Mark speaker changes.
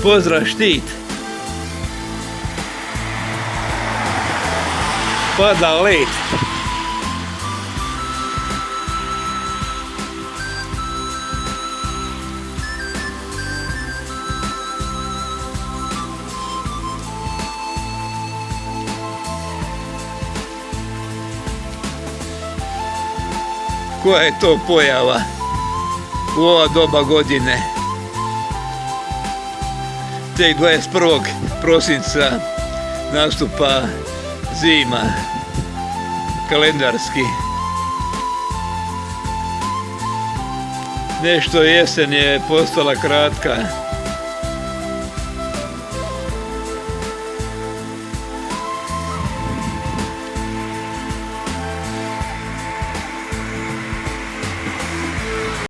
Speaker 1: Pozdrav Štit. Pada led. Koja je to pojava u ova doba godine? Tek 21. prosinca nastupa zima, kalendarski. Nešto jesen je postala kratka.